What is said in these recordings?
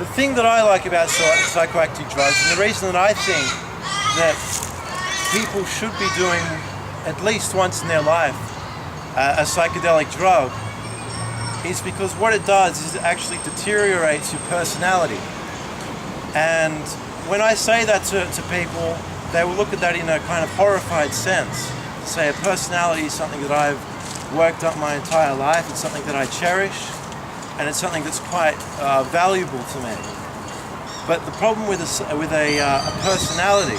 The thing that I like about psychoactive drugs, and the reason that I think that people should be doing at least once in their life a psychedelic drug, is because what it does is it actually deteriorates your personality. And when I say that to people, they will look at that in a kind of horrified sense. Say a personality is something that I've worked up my entire life, it's something that I cherish, and it's something that's quite valuable to me. But the problem with a personality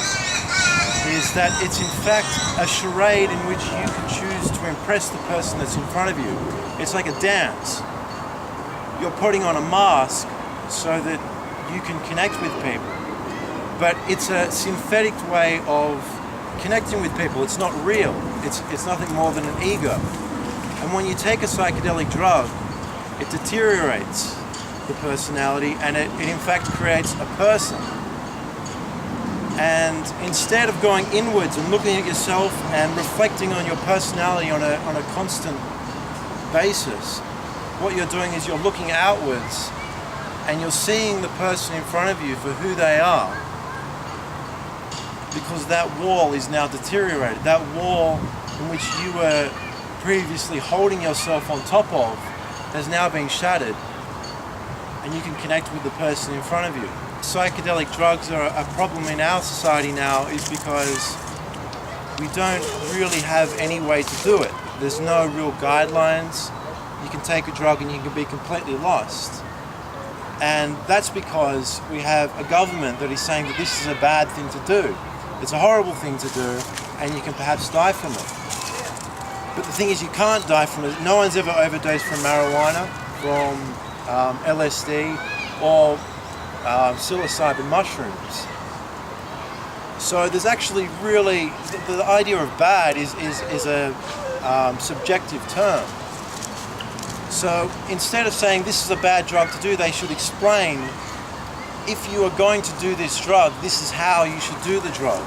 is that it's in fact a charade in which you can choose to impress the person that's in front of you. It's like a dance. You're putting on a mask so that you can connect with people. But it's a synthetic way of connecting with people. It's not real. It's nothing more than an ego. And when you take a psychedelic drug, it deteriorates the personality, and it in fact creates a person. And instead of going inwards and looking at yourself and reflecting on your personality on a constant basis, what you're doing is you're looking outwards and you're seeing the person in front of you for who they are, because that wall is now deteriorated. That wall in which you were previously holding yourself on top of has now been shattered, and you can connect with the person in front of you. Psychedelic drugs are a problem in our society now is because we don't really have any way to do it. There's no real guidelines. You can take a drug and you can be completely lost. And that's because we have a government that is saying that this is a bad thing to do. It's a horrible thing to do, and you can perhaps die from it. But the thing is, you can't die from it. No one's ever overdosed from marijuana, from LSD, or psilocybin mushrooms. So there's actually really, the idea of bad is a subjective term. So instead of saying this is a bad drug to do, they should explain, if you are going to do this drug, this is how you should do the drug.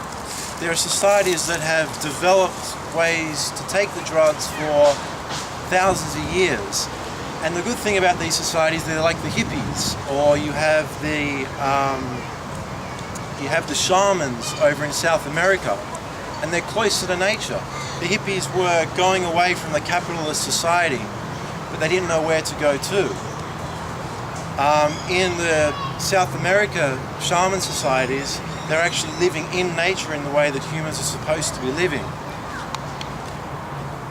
There are societies that have developed ways to take the drugs for thousands of years. And the good thing about these societies, they're like the hippies, or you have the shamans over in South America, and they're closer to nature. The hippies were going away from the capitalist society, but they didn't know where to go to. In the South America shaman societies, they're actually living in nature in the way that humans are supposed to be living.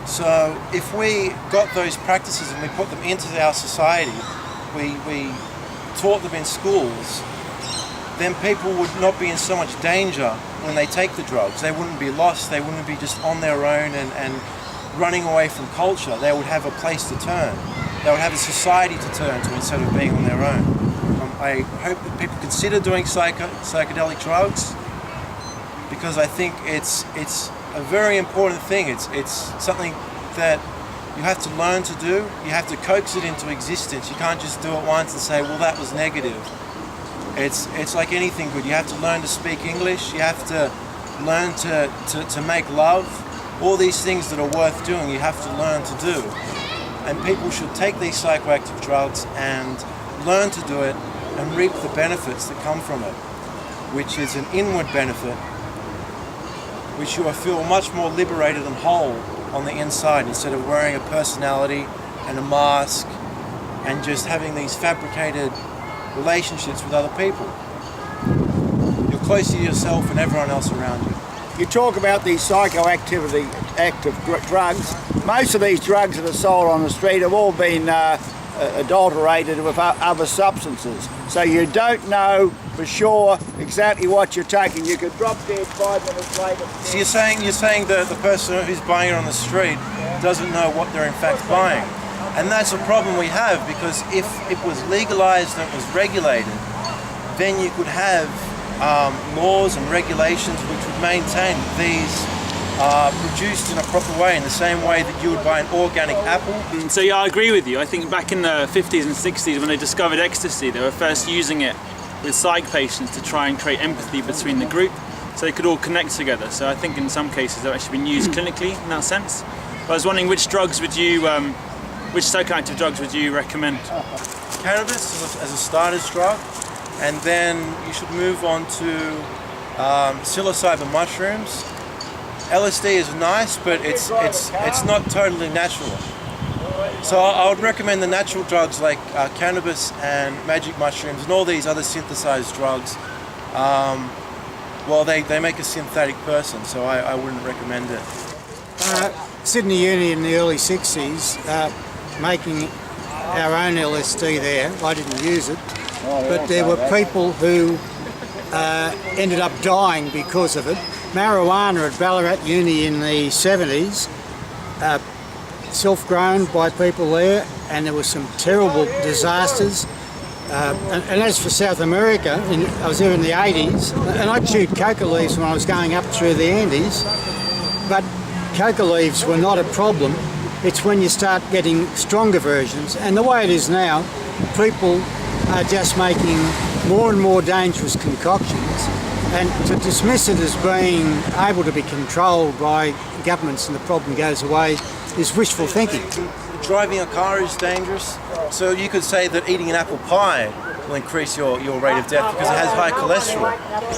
So if we got those practices and we put them into our society, we taught them in schools, then people would not be in so much danger when they take the drugs. They wouldn't be lost, they wouldn't be just on their own and running away from culture. They would have a place to turn. They would have a society to turn to instead of being on their own. I hope that people consider doing psychedelic drugs, because I think it's a very important thing. It's something that you have to learn to do. You have to coax it into existence. You can't just do it once and say, well, that was negative. It's like anything good. You have to learn to speak English. You have to learn to make love. All these things that are worth doing, you have to learn to do. And people should take these psychoactive drugs and learn to do it and reap the benefits that come from it, which is an inward benefit, which you will feel much more liberated and whole on the inside, instead of wearing a personality and a mask and just having these fabricated relationships with other people. You're closer to yourself and everyone else around you. You talk about these active drugs. Most of these drugs that are sold on the street have all been adulterated with other substances. So you don't know for sure exactly what you're taking. You could drop dead 5 minutes later. So you're saying that the person who's buying it on the street doesn't know what they're in fact buying. And that's a problem we have, because if it was legalized and it was regulated, then you could have laws and regulations which would maintain these produced in a proper way, in the same way that you would buy an organic apple. So yeah, I agree with you. I think back in the 50s and 60s, when they discovered ecstasy, they were first using it with psych patients to try and create empathy between the group, so they could all connect together. So I think in some cases they've actually been used clinically in that sense. But I was wondering, which psychoactive drugs would you recommend? Cannabis as a starter's drug. and then you should move on to psilocybin mushrooms. LSD is nice, but it's not totally natural. So I would recommend the natural drugs like cannabis and magic mushrooms and all these other synthesized drugs. Well, they make a synthetic person, so I wouldn't recommend it. Sydney Uni in the early 60s, making our own LSD there. I didn't use it, but there were people who ended up dying because of it. Marijuana at Ballarat Uni in the 70s, self-grown by people there, and there were some terrible disasters. And as for South America, I was there in the 80s, and I chewed coca leaves when I was going up through the Andes, but coca leaves were not a problem. It's when you start getting stronger versions, and the way it is now, people are just making more and more dangerous concoctions, and to dismiss it as being able to be controlled by governments and the problem goes away is wishful thinking. Driving a car is dangerous, so you could say that eating an apple pie will increase your rate of death because it has high cholesterol.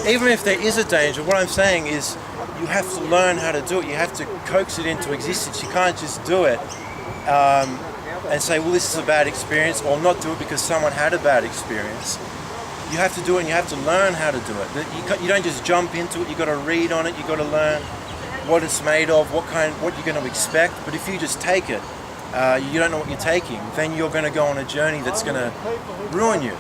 Even if there is a danger, what I'm saying is you have to learn how to do it. You have to coax it into existence. You can't just do it and say, well, this is a bad experience, or not do it because someone had a bad experience. You have to do it, and you have to learn how to do it. You don't just jump into it. You've got to read on it. You've got to learn what it's made of, what you're going to expect. But if you just take it, you don't know what you're taking, then you're going to go on a journey that's going to ruin you.